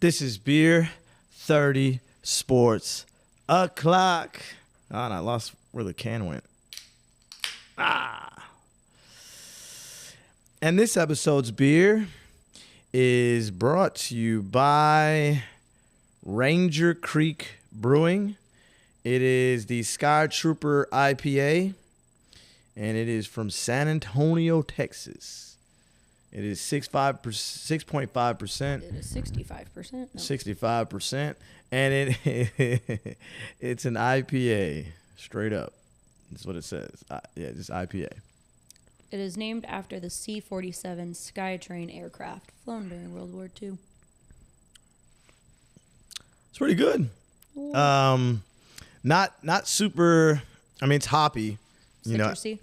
This is Beer 30 Sports O'Clock. Oh, and I lost where the can went. And this episode's beer is brought to you by Ranger Creek Brewing. It is the Sky Trooper IPA, and it is from San Antonio, Texas. It is 6.5%. It is 65%. No. 65%. And it's an IPA, straight up. That's what it says. Yeah, just IPA. It is named after the C-47 Skytrain aircraft flown during World War II. It's pretty good. Not super. I mean, it's hoppy. Citrusy.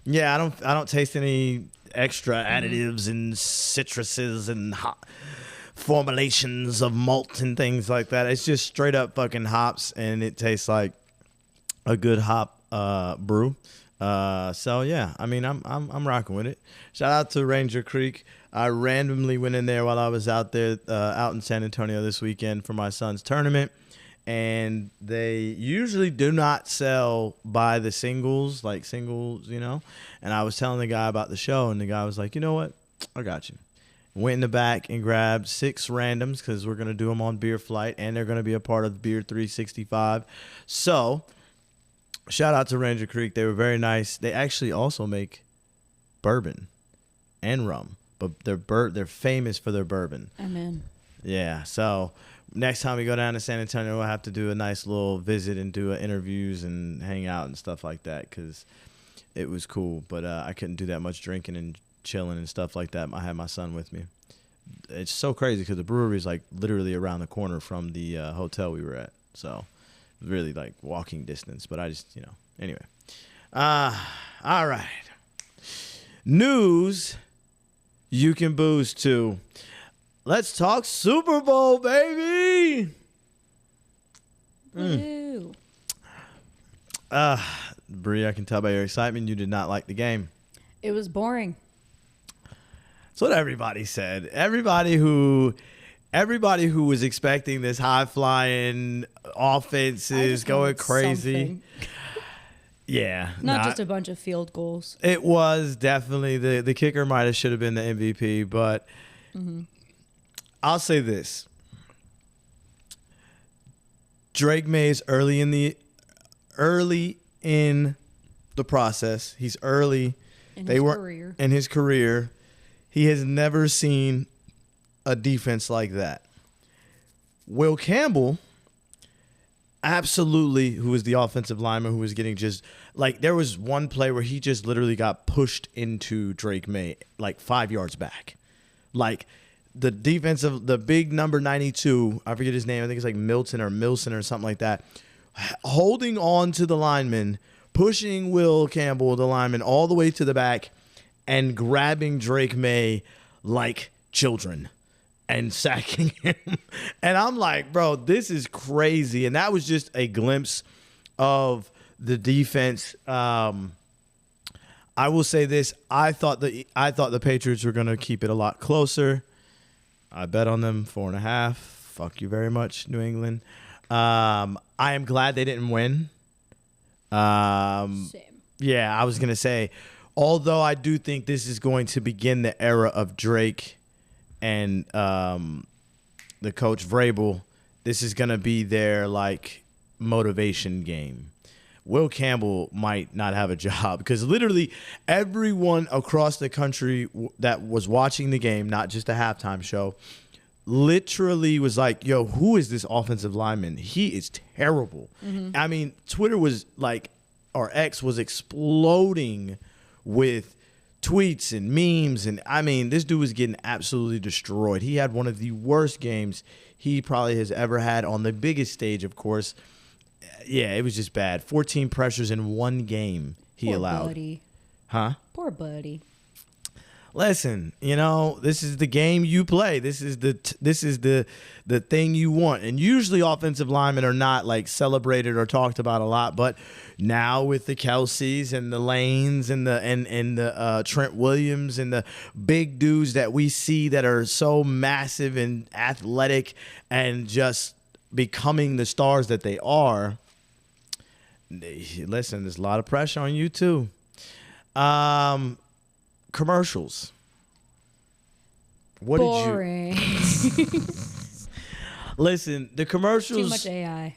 Yeah, I don't taste any extra additives and citruses and formulations of malt and things like that. It's just straight up fucking hops, and it tastes like a good hop brew. So yeah, I mean, I'm rocking with it. Shout out to Ranger Creek. I randomly went in there while I was out there out in San Antonio this weekend for my son's tournament. And they usually do not sell by the singles, like singles, And I was telling the guy about the show, and the guy was like, you know what? I got you. Went in the back and grabbed 6 randoms because we're going to do them on Beer Flight, and they're going to be a part of Beer 365. So, shout out to Ranger Creek. They were very nice. They actually also make bourbon and rum, but they're famous for their bourbon. Amen. Yeah, so next time we go down to San Antonio, we'll have to do a nice little visit and do interviews and hang out and stuff like that because it was cool. But I couldn't do that much drinking and chilling and stuff like that. I had my son with me. It's so crazy because the brewery is like literally around the corner from the hotel we were at. So really like walking distance. But I just, anyway. All right. News you can booze to. Let's talk Super Bowl, baby. Woo. Bri, I can tell by your excitement you did not like the game. It was boring. That's what everybody said. Everybody who was expecting this high-flying offenses going crazy. Something. Yeah. Not just a bunch of field goals. It was definitely the kicker should have been the MVP, but I'll say this. Drake May's early in the process. He's early. In his career. He has never seen a defense like that. Will Campbell, absolutely, who was the offensive lineman who was getting just like there was one play where he just literally got pushed into Drake May like 5 yards back. Like the the big number 92, I forget his name, I think it's like Milton or something like that, holding on to the lineman, pushing Will Campbell, the lineman, all the way to the back and grabbing Drake May like children and sacking him. And I'm like, bro, this is crazy. And that was just a glimpse of the defense. I will say this. I thought the Patriots were going to keep it a lot closer. I bet on them 4.5. Fuck you very much, New England. I am glad they didn't win. Same. Yeah, I was going to say, although I do think this is going to begin the era of Drake and the coach Vrabel, this is going to be their like motivation game. Will Campbell might not have a job because literally everyone across the country that was watching the game, not just a halftime show, literally was like, yo, who is this offensive lineman? He is terrible. I mean, Twitter was like, or X was exploding with tweets and memes. And I mean, this dude was getting absolutely destroyed. He had one of the worst games he probably has ever had on the biggest stage, of course. Yeah, it was just bad. 14 pressures in one game he allowed. Buddy. Huh? Poor buddy. listen, this is the game you play. This is the thing you want. And usually offensive linemen are not like celebrated or talked about a lot, but now with the Kelseys and the Lanes and the Trent Williams and the big dudes that we see that are so massive and athletic and just becoming the stars that they are, listen, there's a lot of pressure on you too. Commercials. What Boring. did you listen? The commercials. Too much AI.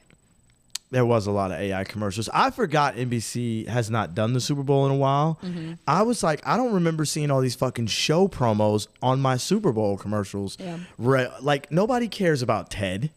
There was a lot of AI commercials. I forgot NBC has not done the Super Bowl in a while. Mm-hmm. I was like, I don't remember seeing all these fucking show promos on my Super Bowl commercials. Yeah. Like nobody cares about Ted.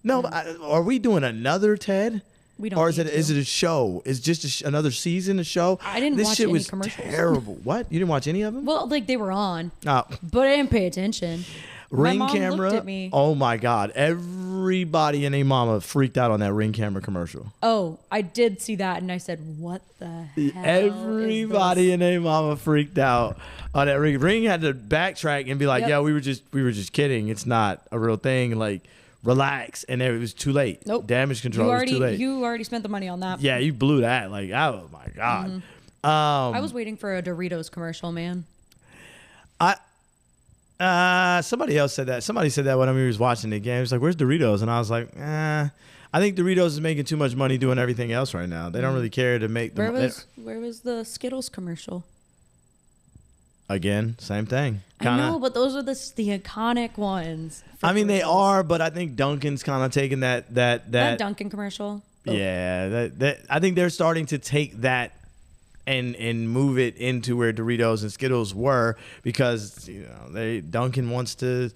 No, are we doing another Ted? We don't. Or is it a show? Is just another season a show? I didn't watch any commercials. This shit was terrible. What? You didn't watch any of them? Well, like they were on, but I didn't pay attention. Ring my mom camera. Looked at me. Oh my God! Everybody and a mama freaked out on that Ring camera commercial. Oh, I did see that, and I said, "What the hell?" Everybody and a mama freaked out on that Ring. Ring had to backtrack and be like, "Yeah, we were just kidding. It's not a real thing." Like, relax, and it was too late. Nope. Damage control was too late. You already spent the money on that. Yeah, you blew that. Like, oh my God. Mm-hmm. I was waiting for a Doritos commercial, man. Somebody else said that. Somebody said that when we was watching the game. It was like, "Where's Doritos?" And I was like, I think Doritos is making too much money doing everything else right now. They don't really care to make. Where was the Skittles commercial? Again, same thing. I know, but those are the iconic ones. I mean, they are, but I think Dunkin's kind of taking that Dunkin commercial. Yeah, that I think they're starting to take that and move it into where Doritos and Skittles were, because Dunkin wants to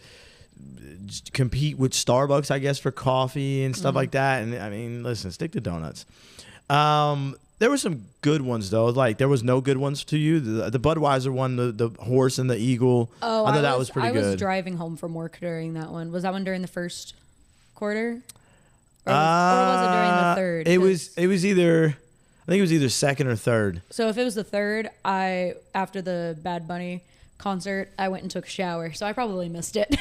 compete with Starbucks, I guess, for coffee and stuff like that. And I mean, listen, stick to donuts. There were some good ones though. Like there was no good ones to you. The Budweiser one, the horse and the eagle. Oh, I thought that was pretty good. I was driving home from work during that one. Was that one during the first quarter, or was it during the third? It was either. I think it was either second or third. So if it was the third, after the Bad Bunny concert, I went and took a shower. So I probably missed it.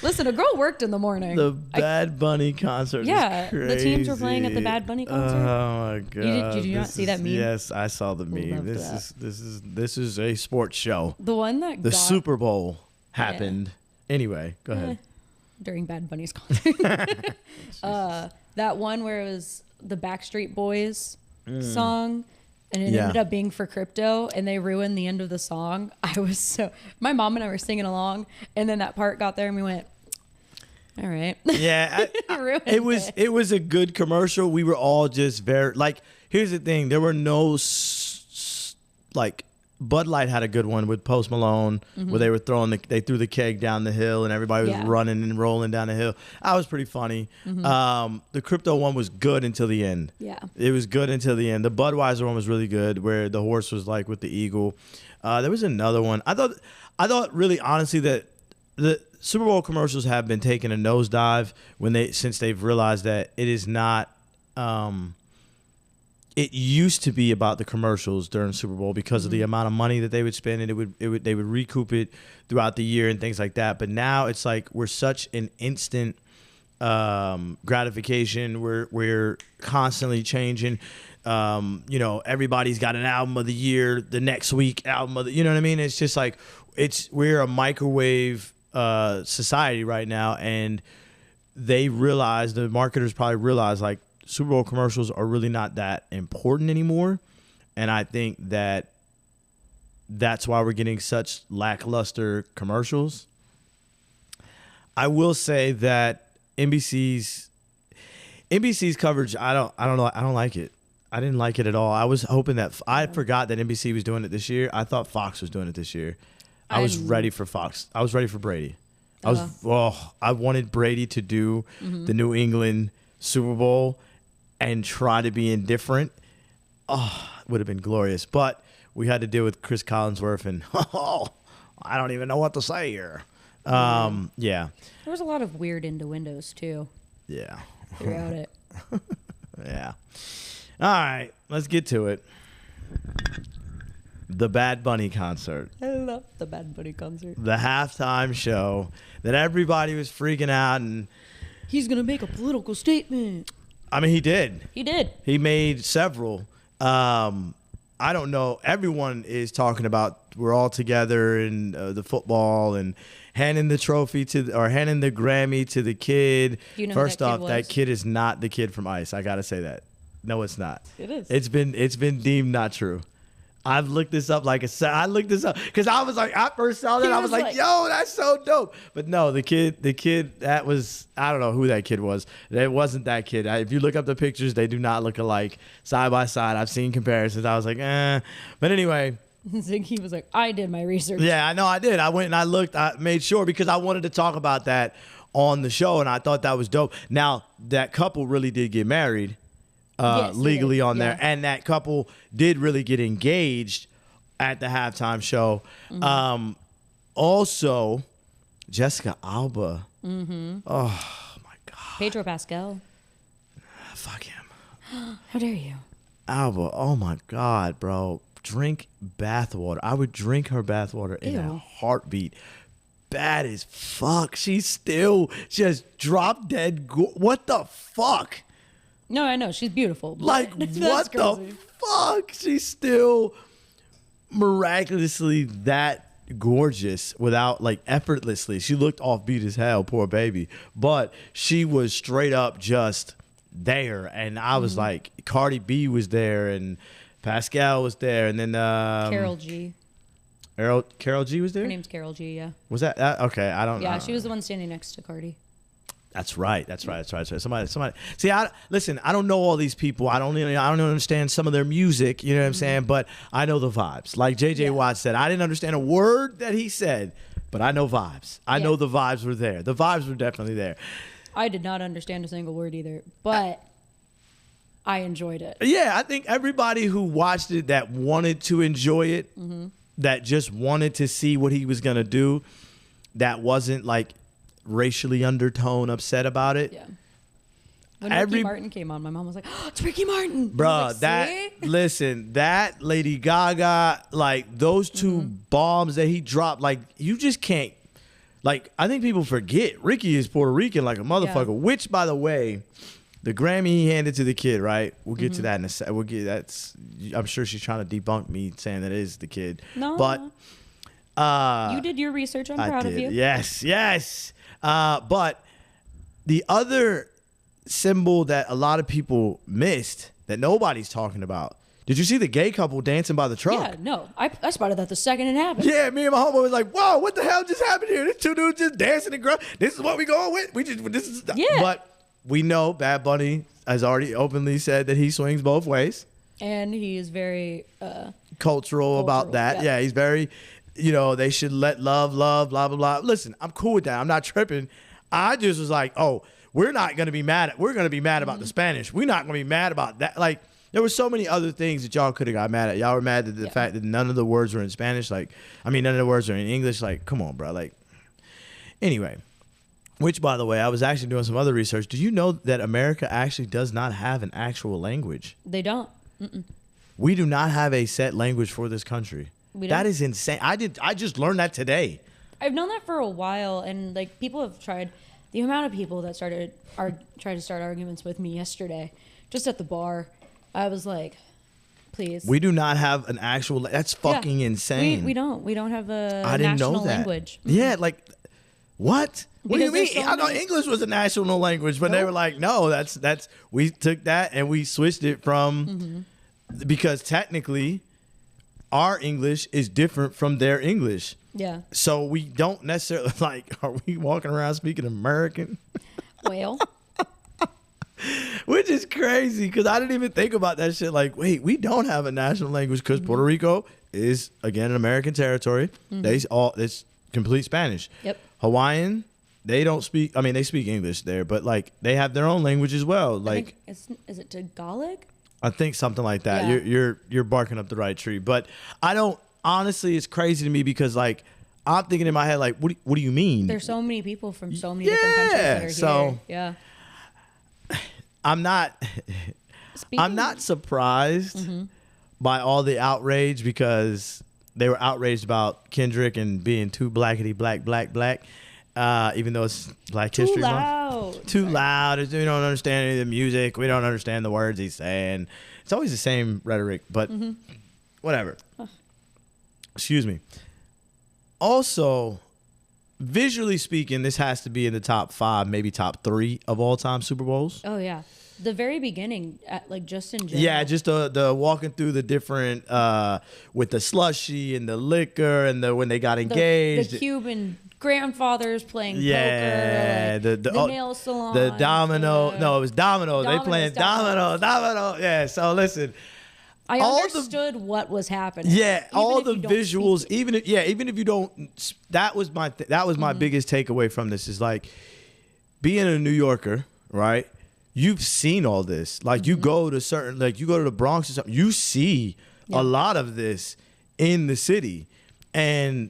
Listen, a girl worked in the morning. The Bad Bunny concert. Yeah, is crazy. The teams were playing at the Bad Bunny concert. Oh my God! Did you not see that meme? Yes, I saw the meme. This is a sports show. The one that the Super Bowl happened. Yeah. Anyway, go ahead. During Bad Bunny's concert. That one where it was the Backstreet Boys song. And it ended up being for crypto, and they ruined the end of the song. My mom and I were singing along, and then that part got there, and we went, all right. Yeah, it was a good commercial. We were all just very here's the thing: there were no Bud Light had a good one with Post Malone where they were they threw the keg down the hill and everybody was running and rolling down the hill. That was pretty funny. The crypto one was good until the end. Yeah, it was good until the end. The Budweiser one was really good where the horse was with the eagle. There was another one. I thought really honestly that the Super Bowl commercials have been taking a nosedive since they've realized that it is not. It used to be about the commercials during Super Bowl because of the amount of money that they would spend, and they would recoup it throughout the year and things like that. But now it's like we're such an instant gratification. We're constantly changing. Everybody's got an album of the year, the next week album of the. You know what I mean? It's just like we're a microwave society right now, and the marketers probably realize Super Bowl commercials are really not that important anymore. And I think that's why we're getting such lackluster commercials. I will say that NBC's coverage, I don't know. I don't like it. I didn't like it at all. I was hoping I forgot that NBC was doing it this year. I thought Fox was doing it this year. I was ready for Fox. I was ready for Brady. I wanted Brady to do the New England Super Bowl and try to be indifferent. Oh, it would have been glorious. But we had to deal with Chris Collinsworth, and I don't even know what to say here. Yeah. There was a lot of weird innuendos, too. Yeah. Throughout it. Yeah. All right, let's get to it. the Bad Bunny concert. I love the Bad Bunny concert. The halftime show that everybody was freaking out, and he's gonna make a political statement. I mean, he did. He did. He made several. I don't know. Everyone is talking about we're all together in the football and handing the trophy handing the Grammy to the kid. Do you know First who that off, kid that was? kid is not the kid from Ice. I gotta say that. No, it's not. It is. It's been deemed not true. I've looked this up I looked this up because I was like, I first saw that, He I was was like, like- yo, that's so dope. But no, the kid that was, I don't know who that kid was. It wasn't that kid. If you look up the pictures, they do not look alike side by side. I've seen comparisons. I was like, eh. But anyway. Ziggy was like, I did my research. Yeah, I know I did. I went and I looked, I made sure because I wanted to talk about that on the show and I thought that was dope. Now, that couple really did get married Yes, they legally did. on there. Yeah. And that couple did really get engaged at the halftime show. Mm-hmm. Also, Jessica Alba. Mm-hmm. Oh, my God. Pedro Pascal. Fuck him. How dare you? Alba, oh, my God, bro. Drink bathwater. I would drink her bathwater in a Ew. heartbeat. Bad as fuck. She's still just drop dead. What the fuck? No, I know. She's beautiful. but Like, that's what the crazy. fuck? She's still miraculously that gorgeous without, like, effortlessly. She looked offbeat as hell, poor baby. But she was straight up just there. And I was like, Cardi B was there and Pascal was there. And then Carol G. Carol G was there? Her name's Carol G, yeah. Was that okay? I don't know. Yeah, she was the one standing next to Cardi. That's right. Somebody. See, listen. I don't know all these people. I don't understand some of their music. You know what I'm saying? But I know the vibes. Like JJ Watt said, I didn't understand a word that he said, but I know vibes. I know the vibes were there. The vibes were definitely there. I did not understand a single word either, but I enjoyed it. Yeah, I think everybody who watched it that wanted to enjoy it, that just wanted to see what he was gonna do, that wasn't like racially undertone upset about it. Yeah. When Ricky Martin came on, my mom was like, oh, it's Ricky Martin. Bruh, that Lady Gaga, like those two bombs that he dropped, like you just can't, like I think people forget Ricky is Puerto Rican like a motherfucker, which by the way, the Grammy he handed to the kid, right? We'll get to that in a sec. I'm sure she's trying to debunk me saying that it is the kid. No. But you did your research. I'm proud of you. Yes. But the other symbol that a lot of people missed that nobody's talking about. Did you see the gay couple dancing by the truck? Yeah, no. I spotted that the second it happened. Yeah, me and my homeboy was like, whoa, what the hell just happened here? These two dudes just dancing and grunt. This is what we going with? But we know Bad Bunny has already openly said that he swings both ways. And he is very cultural about that. Yeah, he's very, they should let love, blah, blah, blah. Listen, I'm cool with that. I'm not tripping. I just was like, oh, we're not going to be mad. We're going to be mad about the Spanish. We're not going to be mad about that. Like, there were so many other things that y'all could have got mad at. Y'all were mad at the fact that none of the words were in Spanish. Like, none of the words are in English. Like, come on, bro. Like, anyway, which, by the way, I was actually doing some other research. Do you know that America actually does not have an actual language? They don't. We do not have a set language for this country. That is insane. I just learned that today. I've known that for a while, and like people have tried. The amount of people that tried to start arguments with me yesterday, just at the bar, I was like, please. We do not have an actual. That's fucking insane. We don't have a I didn't national know that. language. Yeah, like what? What do you Because mean? I thought English was a national language, but they were like, no, that's we took that and we switched it from because technically our English is different from their English. Yeah. So we don't necessarily like. Are we walking around speaking American? Well. Which is crazy because I didn't even think about that shit. Like, wait, we don't have a national language because Puerto Rico is again an American territory. It's complete Spanish. Yep. Hawaiian, they don't speak. I mean, they speak English there, but like they have their own language as well. Like, is it Tagalog? I think something like that. Yeah. You're barking up the right tree, but I don't. Honestly, it's crazy to me because like I'm thinking in my head like, what do you mean? There's so many people from so many different countries that are here. Yeah. I'm not surprised, by all the outrage because they were outraged about Kendrick and being too blackety black. Even though it's Black History Month. Too loud. We don't understand any of the music. We don't understand the words he's saying. It's always the same rhetoric, but whatever. Excuse me. Also, visually speaking, this has to be in the top 5, maybe top 3 of all time Super Bowls. Oh yeah, the very beginning, like just in general. Yeah, just the walking through the different with the slushy and the liquor and when they got engaged. The Cuban grandfathers playing poker. Yeah, like the nail salon. The domino. No, it was domino. They playing domino. Yeah. So listen. I understood what was happening. Yeah, all the visuals, even if you don't, that was my biggest takeaway from this is like being a New Yorker, right? You've seen all this. Like you go to the Bronx or something, you see a lot of this in the city. And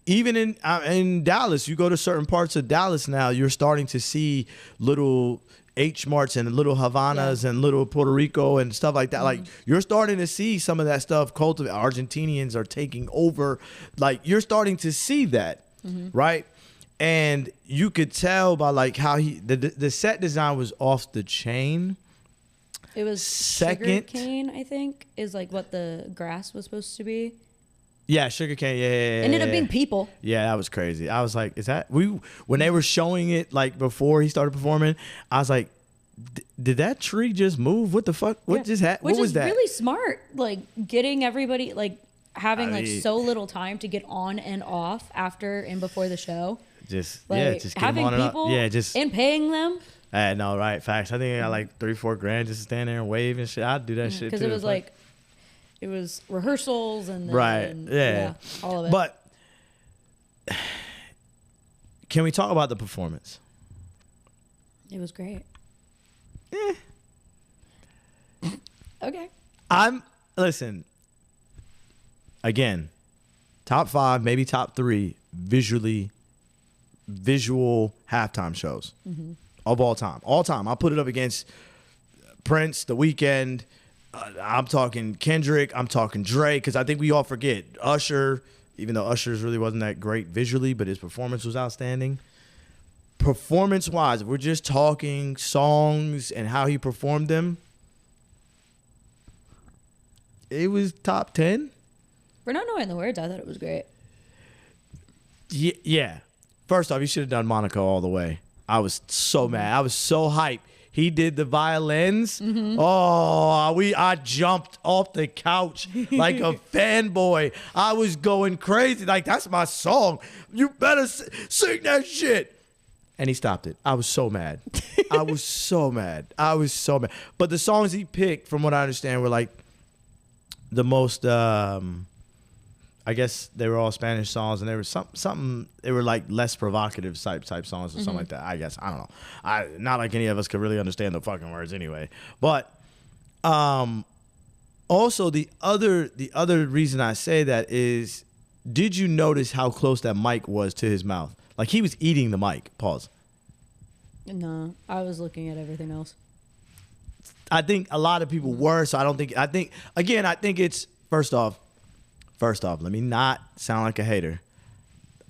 even in Dallas, you go to certain parts of Dallas now, you're starting to see little H Marts and little Havanas and little Puerto Rico and stuff like that. Like you're starting to see some of that stuff cultivate. Argentinians are taking over. Like you're starting to see that, right? And you could tell by like how the set design was off the chain. It was sugar cane, I think, is like what the grass was supposed to be. Yeah, sugarcane. Yeah. Ended up being people. Yeah, that was crazy. I was like, is that when they were showing it like before he started performing, I was like, did that tree just move? What the fuck? What just happened? What was that? Which is really smart. Like getting everybody having so little time to get on and off after and before the show. Just get having them on people and paying them. I know, right? Facts. I think I got like $3-4 grand just to stand there and wave and shit. I'd do that shit too. Because it was like. It was rehearsals and all of it. But can we talk about the performance? It was great. Okay. Listen. Again, top 5, maybe top 3 visual halftime shows of all time. All time. I'll put it up against Prince, The Weeknd. I'm talking Kendrick. I'm talking Drake because I think we all forget Usher, even though Usher's really wasn't that great visually, but his performance was outstanding. Performance-wise, if we're just talking songs and how he performed them, it was top 10. For not knowing the words, I thought it was great. Yeah. First off, you should have done Monaco all the way. I was so mad. I was so hyped. He did the violins. Oh, I jumped off the couch like a fanboy. I was going crazy. Like, that's my song. You better sing that shit. And he stopped it. I was so mad. I was so mad. But the songs he picked, from what I understand, were like the most, I guess they were all Spanish songs, and they were something. They were like less provocative type songs or something like that. I guess I don't know. Not like any of us could really understand the fucking words anyway. But also the other reason I say that is, did you notice how close that mic was to his mouth? Like he was eating the mic. Pause. No, I was looking at everything else. I think a lot of people were. So I think it's first off, let me not sound like a hater.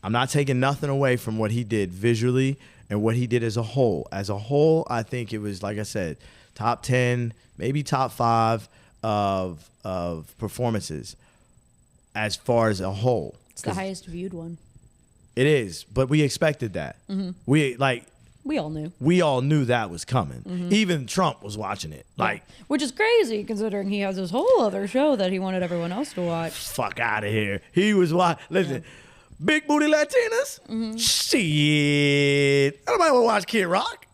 I'm not taking nothing away from what he did visually and what he did as a whole. As a whole, I think it was, like I said, top 10, maybe top 5 of performances as far as a whole. It's the highest viewed one. It is, but we expected that. We all knew. We all knew that was coming. Even Trump was watching it. Which is crazy considering he has this whole other show that he wanted everyone else to watch. Fuck out of here. He was watching. Listen, big booty Latinas? Shit. Nobody want to watch Kid Rock.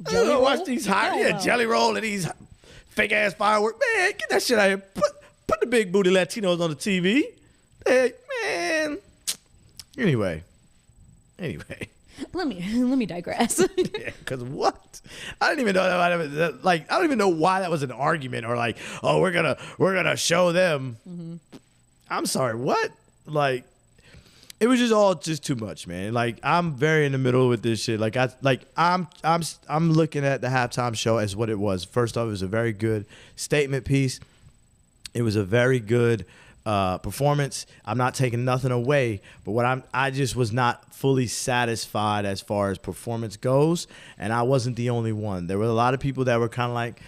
I don't want to watch these Jelly Roll and these fake ass fireworks. Man, get that shit out of here. Put the big booty Latinos on the TV. Hey, man. Anyway. Let me digress. Because what? I didn't even know that. I don't even know why that was an argument or like, oh, we're gonna show them. I'm sorry, what? Like, it was just too much, man. Like, I'm very in the middle with this shit. I'm looking at the halftime show as what it was. First off, it was a very good statement piece. It was a very good performance. I'm not taking nothing away, but I just was not fully satisfied as far as performance goes, and I wasn't the only one. There were a lot of people that were kind of like,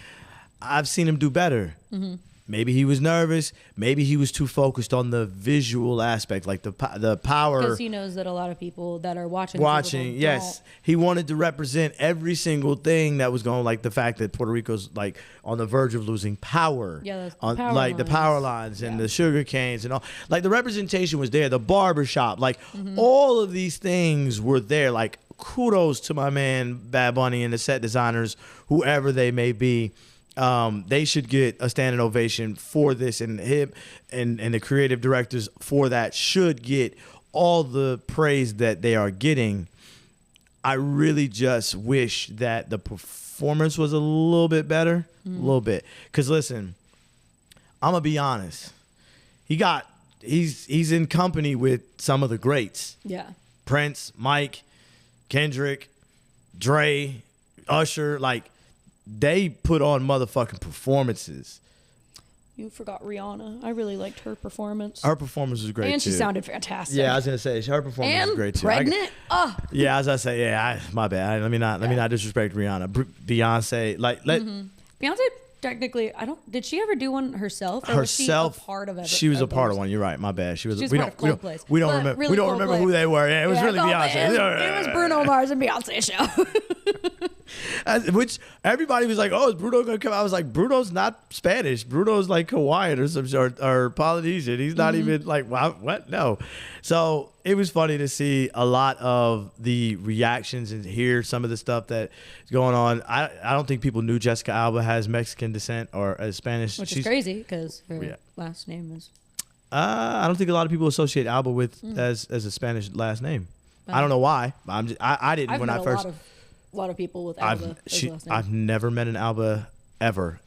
I've seen him do better. Mm-hmm. Maybe he was nervous. Maybe he was too focused on the visual aspect, like the power. Because he knows that a lot of people that are watching. Yes, he wanted to represent every single thing that was going, like the fact that Puerto Rico's like on the verge of losing power. Yeah, on like the power lines and the sugar canes and all. Like the representation was there. The barbershop, like all of these things were there. Like kudos to my man Bad Bunny and the set designers, whoever they may be. They should get a standing ovation for this, and him and the creative directors for that should get all the praise that they are getting. I really just wish that the performance was a little bit better, a little bit. Because listen, I'm gonna be honest. He's in company with some of the greats. Yeah. Prince, Mike, Kendrick, Dre, Usher, like. They put on motherfucking performances. You forgot Rihanna. I really liked her performance. Her performance was great, and too. she sounded fantastic. Yeah, I was gonna say her performance was great too. Pregnant? Yeah, as I say, my bad. Let me not disrespect Rihanna. Beyonce, Beyonce technically, did she ever do one herself? Or was she a part of it? She was a part of one. You're right. My bad. She was. We don't remember who they were. Yeah, it was really Beyonce. It was Bruno Mars and Beyonce show. Which everybody was like, "Oh, is Bruno gonna come?" I was like, "Bruno's not Spanish. Bruno's like Hawaiian or some sort, or Polynesian. He's not even like what? No." So it was funny to see a lot of the reactions and hear some of the stuff that's going on. I don't think people knew Jessica Alba has Mexican descent or Spanish, which is crazy because her last name is. I don't think a lot of people associate Alba with as a Spanish last name. I don't know why. I didn't when I first. A lot of people with Alba as last name. I've never met an Alba ever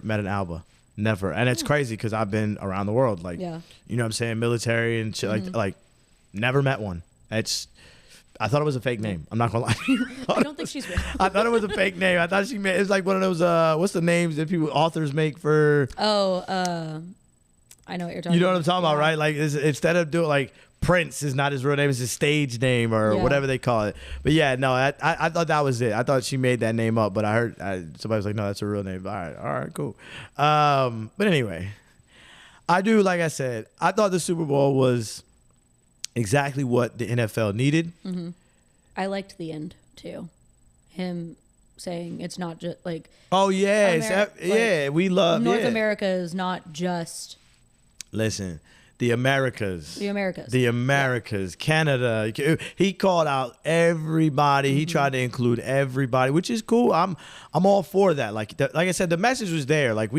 met an Alba. Never. And it's crazy because I've been around the world. Like, you know what I'm saying? Military and shit. Like, never met one. I thought it was a fake name. I'm not going to lie. I don't think she's real. I thought it was a fake name. I thought she made, it's like one of those, what's the names that authors make for. I know what you're talking about. You know what I'm talking about, right? Like, instead of doing like, Prince is not his real name, it's his stage name or whatever they call it. But yeah, no, I thought that was it. I thought she made that name up, but I heard somebody was like, no, that's a real name. All right, cool. But anyway, like I said, I thought the Super Bowl was exactly what the NFL needed. Mm-hmm. I liked the end too. Him saying it's not just like. Oh yeah, we love North America is not just. Listen. The Americas, Yeah. Canada. He called out everybody. He tried to include everybody, which is cool. I'm all for that. Like I said, the message was there. Like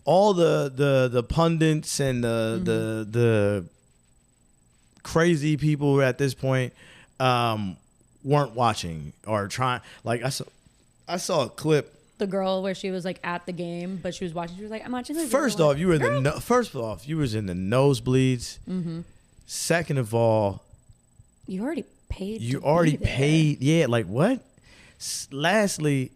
all the pundits and the crazy people at this point weren't watching or trying. Like I saw a clip. The girl where she was like at the game, but she was watching. She was like, "I'm watching this." First off, you were in the nosebleeds. Mm-hmm. Second of all, you already paid. Yeah, like what? Lastly,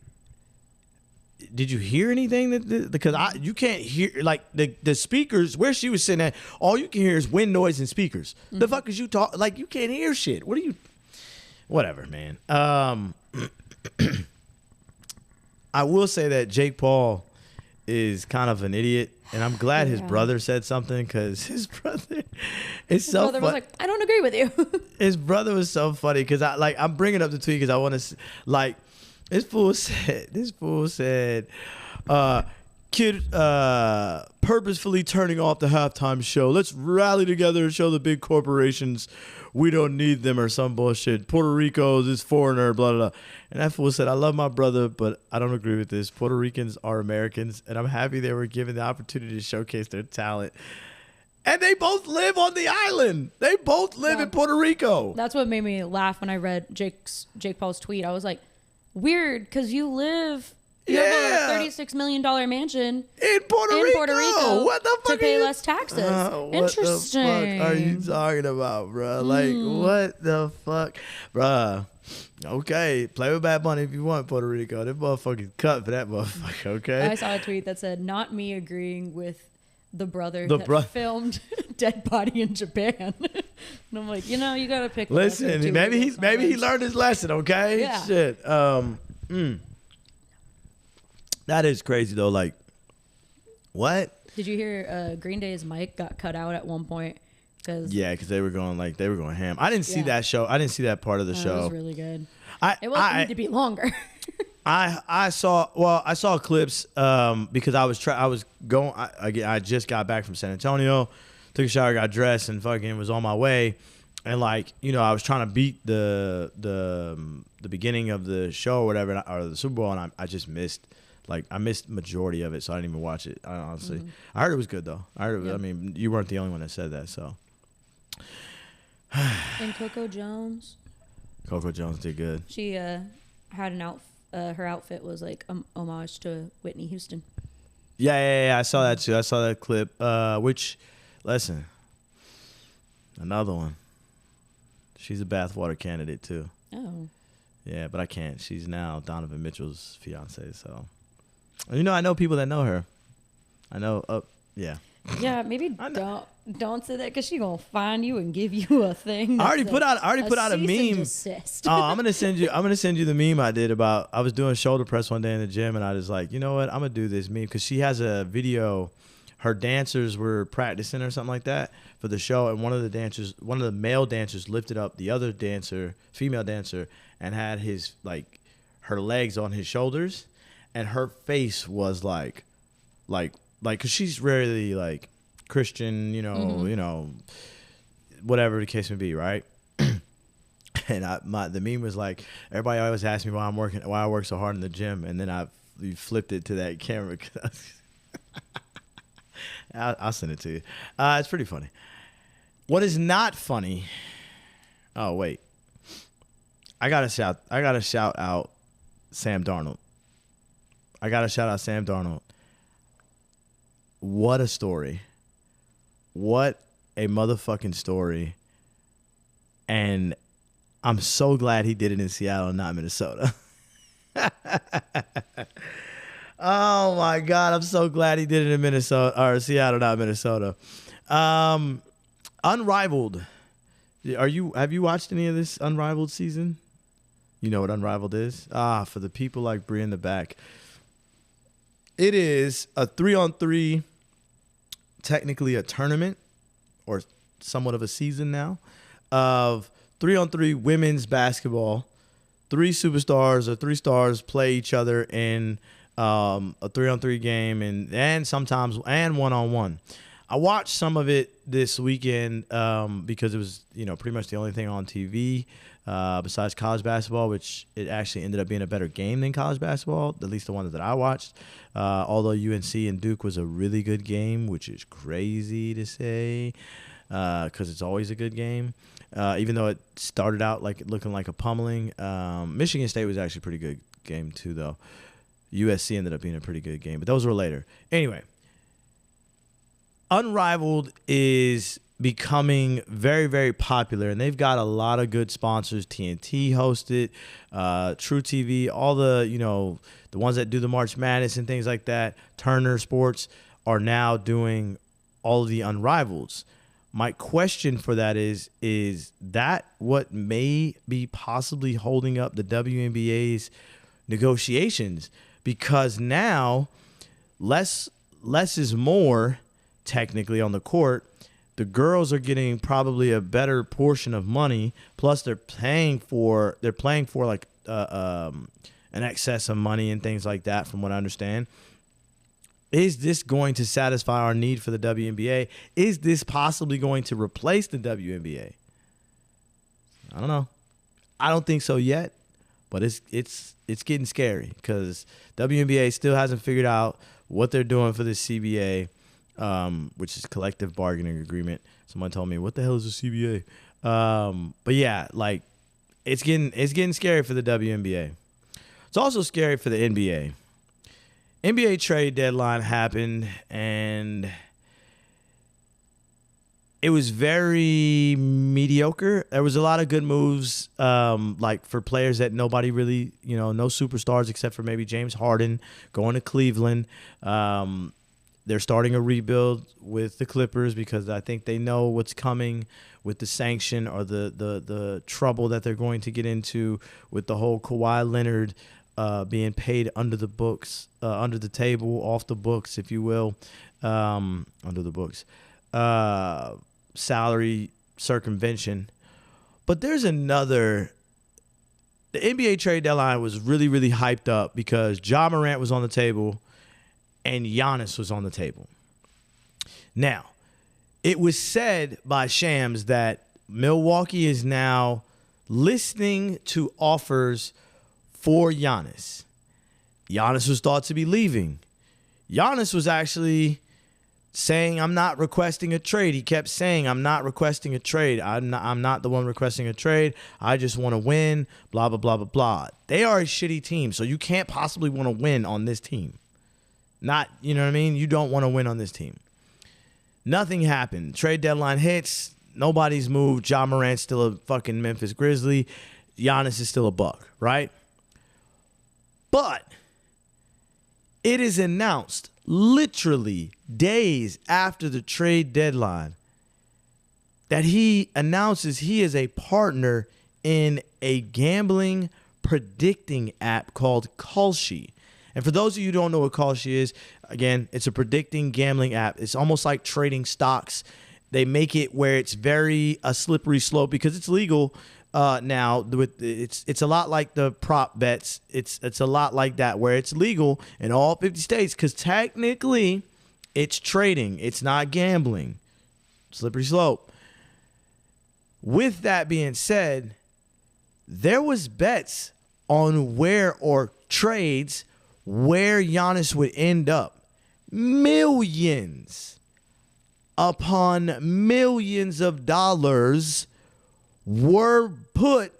did you hear anything because you can't hear like the speakers where she was sitting at? All you can hear is wind noise and speakers. Mm-hmm. The fuck is you talk like you can't hear shit? What are you? Whatever, man. I will say that Jake Paul is kind of an idiot, and I'm glad his brother said something because his brother is so funny. His brother was like, I don't agree with you. His brother was so funny because I'm bringing up the tweet because I want to like this fool said kid purposefully turning off the halftime show. Let's rally together and show the big corporations we don't need them or some bullshit. Puerto Rico is this foreigner, blah, blah, blah. And that fool said, I love my brother, but I don't agree with this. Puerto Ricans are Americans, and I'm happy they were given the opportunity to showcase their talent. And they both live on the island. They both live in Puerto Rico. That's what made me laugh when I read Jake Paul's tweet. I was like, weird, because you live... You have a $36 million mansion in Puerto Rico. What the fuck? To pay less taxes. Interesting. What the fuck are you talking about, bro? Like, what the fuck? Bro, okay. Play with Bad Bunny if you want, Puerto Rico. That motherfucker's cut for that motherfucker, okay? I saw a tweet that said, not me agreeing with the brother that filmed Dead Body in Japan. And I'm like, you gotta pick. Listen, maybe he learned his lesson. Okay, yeah. Shit. That is crazy though. Like, what? Did you hear Green Day's mic got cut out at one point? Because they were going ham. I didn't see that show. I didn't see that part of the show. It was really good. It wasn't need to be longer. I saw clips because I just got back from San Antonio, took a shower, got dressed, and fucking was on my way. And I was trying to beat the beginning of the show or whatever, or the Super Bowl, and I just missed. I missed majority of it, so I didn't even watch it. Honestly, I heard it was good though. I mean, you weren't the only one that said that, so. And Coco Jones did good. She had an her outfit was like homage to Whitney Houston. Yeah. I saw that too. I saw that clip. Which, listen, another one. She's a bathwater candidate too. Oh. Yeah, but I can't. She's now Donovan Mitchell's fiance. So, I know people that know her. I know. Yeah. Yeah, maybe don't say that because she gonna find you and give you a thing. I already put out a meme. I'm gonna send you the meme I did about. I was doing shoulder press one day in the gym, and I was like, you know what? I'm gonna do this meme because she has a video. Her dancers were practicing or something like that for the show, and one of the male dancers lifted up the other dancer, female dancer, and had her legs on his shoulders, and her face was like, because she's rarely Christian, whatever the case may be, right? And the meme was like, everybody always asks me why I work so hard in the gym, and then you flipped it to that camera. I'll send it to you. It's pretty funny. What is not funny? Oh wait, I gotta shout out Sam Darnold. What a story. What a motherfucking story. And I'm so glad he did it in Seattle and not Minnesota. Oh my God, I'm so glad he did it in Minnesota or Seattle, not Minnesota. Unrivaled. Have you watched any of this Unrivaled season? You know what Unrivaled is? For the people like Bri in the back. It is a 3-on-3, technically a tournament or somewhat of a season now of 3-on-3 women's basketball. 3 superstars or 3 stars play each other in a 3-on-3 game and sometimes one-on-one. I watched some of it this weekend because it was pretty much the only thing on TV besides college basketball, which it actually ended up being a better game than college basketball, at least the one that I watched. Although UNC and Duke was a really good game, which is crazy to say because it's always a good game. Even though it started out looking like a pummeling. Michigan State was actually a pretty good game too, though. USC ended up being a pretty good game, but those were later. Anyway, Unrivaled is becoming very, very popular, and they've got a lot of good sponsors. TNT hosted, True TV, all the the ones that do the March Madness and things like that. Turner Sports are now doing all of the Unrivaleds. My question for that is that what may be possibly holding up the WNBA's negotiations? Because now less is more technically on the court. The girls are getting probably a better portion of money, plus they're playing for an excess of money and things like that, from what I understand. Is this going to satisfy our need for the WNBA? Is this possibly going to replace the WNBA? I don't know. I don't think so yet, but it's getting scary because WNBA still hasn't figured out what they're doing for the CBA, which is collective bargaining agreement. Someone told me, "What the hell is a CBA?" But yeah, it's getting scary for the WNBA. It's also scary for the NBA. NBA trade deadline happened, and it was very mediocre. There was a lot of good moves, for players that nobody really, no superstars except for maybe James Harden going to Cleveland. They're starting a rebuild with the Clippers because I think they know what's coming with the sanction or the trouble that they're going to get into with the whole Kawhi Leonard being paid under the books, under the table, off the books, if you will, under the books, salary circumvention. But there's another. The NBA trade deadline was really, really hyped up because Ja Morant was on the table and Giannis was on the table. Now, it was said by Shams that Milwaukee is now listening to offers for Giannis. Giannis was thought to be leaving. Giannis was actually saying, I'm not requesting a trade. He kept saying, I'm not requesting a trade. I'm not the one requesting a trade. I just want to win, blah, blah, blah, blah, blah. They are a shitty team, so you can't possibly want to win on this team. Not, you know what I mean? You don't want to win on this team. Nothing happened. Trade deadline hits. Nobody's moved. Ja Morant's still a fucking Memphis Grizzly. Giannis is still a Buck, right? But it is announced literally days after the trade deadline that he announces he is a partner in a gambling predicting app called Kalshi. And for those of you who don't know what Kalshi is, again, it's a predicting gambling app. It's almost like trading stocks. They make it where it's very a slippery slope because it's legal now. It's a lot like the prop bets. It's a lot like that where it's legal in all 50 states because technically it's trading. It's not gambling. Slippery slope. With that being said, there was bets on where or trades where Giannis would end up. Millions upon millions of dollars were put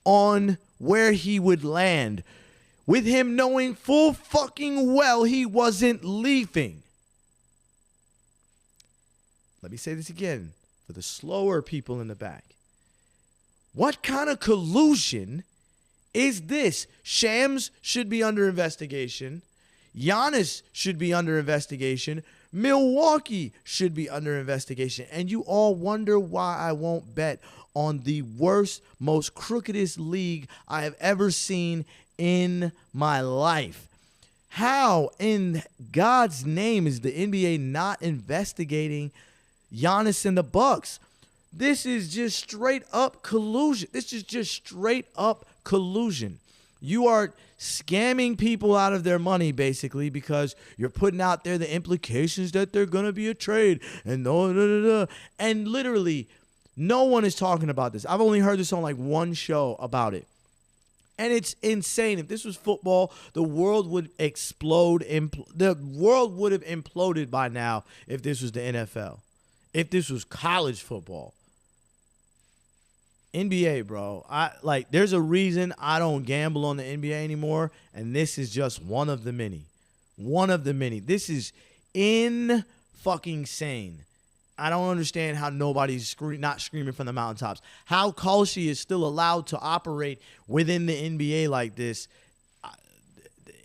on where he would land, with him knowing full fucking well he wasn't leaving. Let me say this again for the slower people in the back. What kind of collusion is this? Shams should be under investigation. Giannis should be under investigation. Milwaukee should be under investigation. And you all wonder why I won't bet on the worst, most crookedest league I have ever seen in my life. How in God's name is the NBA not investigating Giannis and the Bucks? This is just straight up collusion. This is just straight up collusion. You are scamming people out of their money, basically, because you're putting out there the implications that they're going to be a trade. And and literally, no one is talking about this. I've only heard this on like one show about it. And it's insane. If this was football, the world would explode. The world would have imploded by now if this was the NFL. If this was college football. NBA, bro. There's a reason I don't gamble on the NBA anymore, and this is just one of the many. One of the many. This is fucking sane. I don't understand how nobody's not screaming from the mountaintops. How Kalshi is still allowed to operate within the NBA like this.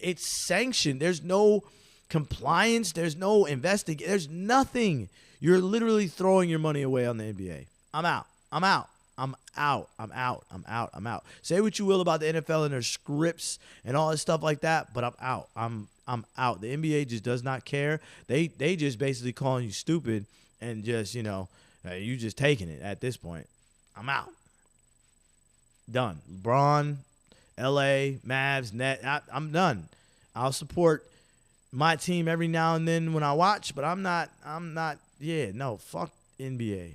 It's sanctioned. There's no compliance. There's no investigation. There's nothing. You're literally throwing your money away on the NBA. I'm out. Say what you will about the NFL and their scripts and all this stuff like that, but I'm out. I'm out. The NBA just does not care. They just basically calling you stupid and just, you just taking it at this point. I'm out. Done. LeBron, LA, Mavs, Net. I'm done. I'll support my team every now and then when I watch, but I'm not, fuck NBA.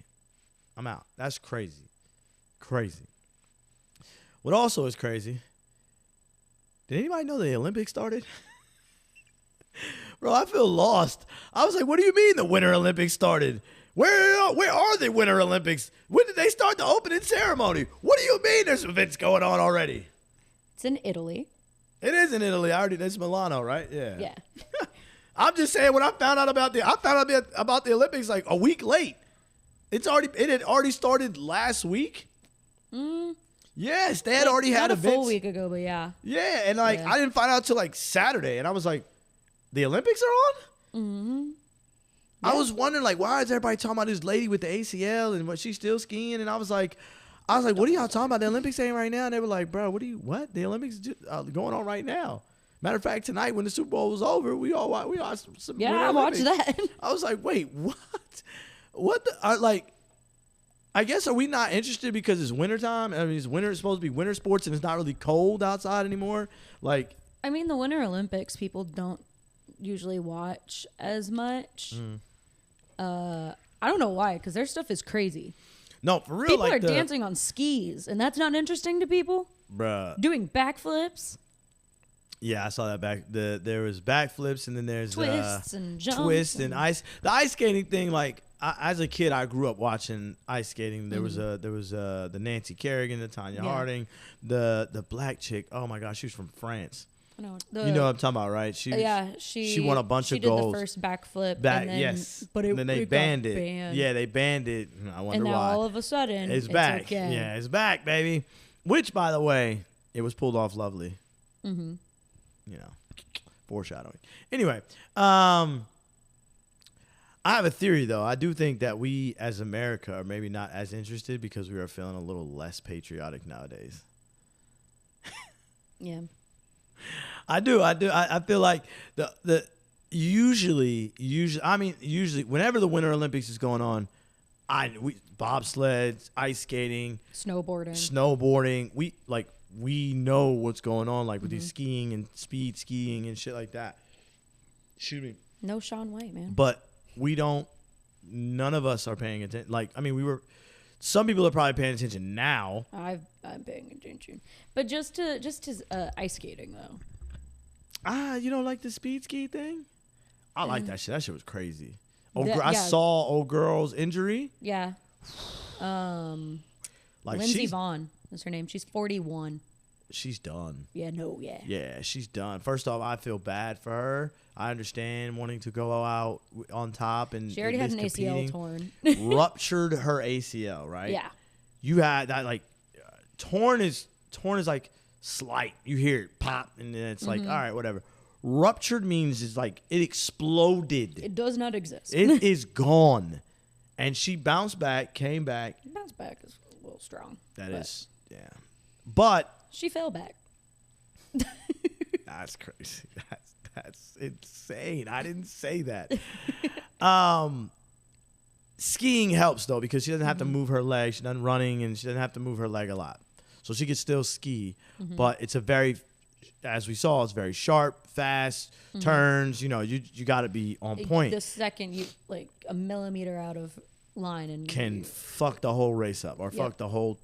I'm out. That's crazy. Crazy. What also is crazy, did anybody know the Olympics started? Bro, I feel lost. I was like, what do you mean the Winter Olympics started? Where are the Winter Olympics? When did they start the opening ceremony? What do you mean there's events going on already? It's in Italy. It is in Italy. It's Milano, right? Yeah. Yeah. I'm just saying when I found out about the Olympics like a week late. It had already started last week. Yes, they had already had events. Not a full week ago, but yeah. Yeah, and I didn't find out till like Saturday, and I was like, the Olympics are on? Mm-hmm. I was wondering, like, why is everybody talking about this lady with the ACL and what she's still skiing? And I was like, what are y'all talking about? The Olympics ain't right now. And they were like, bro, what? The Olympics going on right now. Matter of fact, tonight when the Super Bowl was over, we watched some. Yeah, I watched that. I was like, wait, what? What the I guess, are we not interested because it's wintertime? I mean, it's supposed to be winter sports and it's not really cold outside anymore. Like, I mean, the Winter Olympics, people don't usually watch as much. I don't know why, because their stuff is crazy. No, for real. People are dancing on skis, and that's not interesting to people. Bruh. Doing backflips. Yeah, I saw that back. There was backflips, and then there's twists and jumps. Twists and ice. The ice skating thing, like, as a kid, I grew up watching ice skating. There was the Nancy Kerrigan, the Tanya Harding, the black chick. Oh my gosh, she was from France. I know, you know what I'm talking about, right? She won a bunch of goals. She did the first backflip. Yes. But then they banned it. Banned. Yeah, they banned it. I wonder and now why. all of a sudden, it's back. Okay. Yeah, it's back, baby. Which, by the way, it was pulled off lovely. Mm-hmm. You know, foreshadowing. Anyway, I have a theory, though. I do think that we, as America, are maybe not as interested because we are feeling a little less patriotic nowadays. Yeah. I do. I feel like usually whenever the Winter Olympics is going on, bobsleds, ice skating, snowboarding, we know what's going on, like with these skiing and speed skiing and shit like that. Excuse me. No Shaun White, man. But none of us are paying attention. Like, I mean, some people are probably paying attention now. I'm paying attention. But just to ice skating, though. You don't like the speed ski thing? I like that shit. That shit was crazy. I saw old girl's injury. Yeah. Lindsey Vonn is her name. She's 41. She's done. Yeah, Yeah, she's done. First off, I feel bad for her. I understand wanting to go out on top and she already had an ACL torn. Ruptured her ACL, right? Yeah. You had that, like, torn is like slight. You hear it pop, and then it's like, all right, whatever. Ruptured means it's like it exploded. It does not exist. It is gone. And she bounced back, came back. Bounce back is a little strong. Yeah. But she fell back. That's crazy. That's insane. I didn't say that. Skiing helps, though, because she doesn't have to move her leg. She doesn't running, and she doesn't have to move her leg a lot. So she can still ski. But it's as we saw, it's very sharp, fast, turns. You know, you got to be on point. The second you, like, a millimeter out of line and can fuck the whole race up or fuck the whole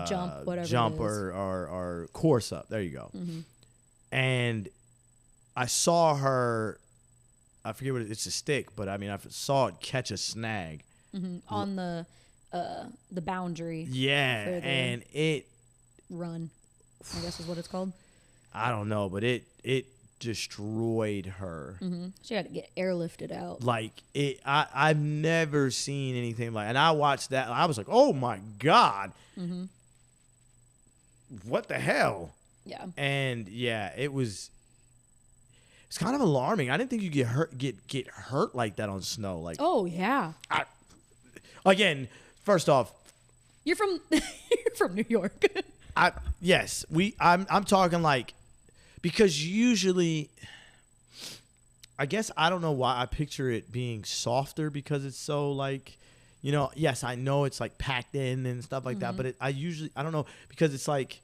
jump or course up. There you go. And I saw her, I forget what it's a stick, but I mean, I saw it catch a snag on the boundary. Yeah, and it run, I guess is what it's called. I don't know, but it destroyed her. She had to get airlifted out. Like I've never seen anything like. And I watched that. I was like, oh my god, what the hell? Yeah. And yeah, it's kind of alarming. I didn't think you get hurt like that on snow. Like, oh yeah. Again, first off, you're from New York. I'm talking like, because usually, I guess I don't know why I picture it being softer because it's so like, you know, yes, I know it's like packed in and stuff like that, but I don't know, because it's like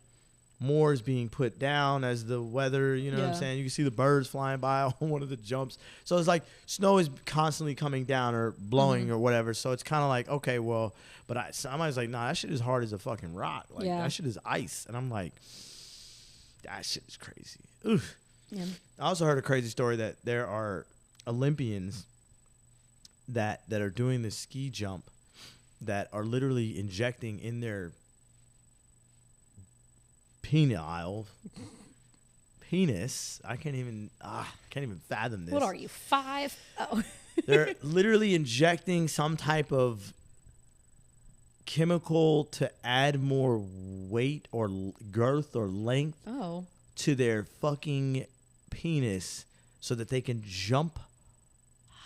more is being put down as the weather, you know what I'm saying? You can see the birds flying by on one of the jumps. So it's like snow is constantly coming down or blowing or whatever. So it's kind of like, okay, well, but somebody's like, nah, that shit is hard as a fucking rock. Like, that shit is ice. And I'm like, that shit is crazy. Oof. Yeah. I also heard a crazy story that there are Olympians that are doing this ski jump that are literally injecting in their penis. I can't even fathom this. What are you, 5? Oh. They're literally injecting some type of chemical to add more weight or girth or length to their fucking penis so that they can jump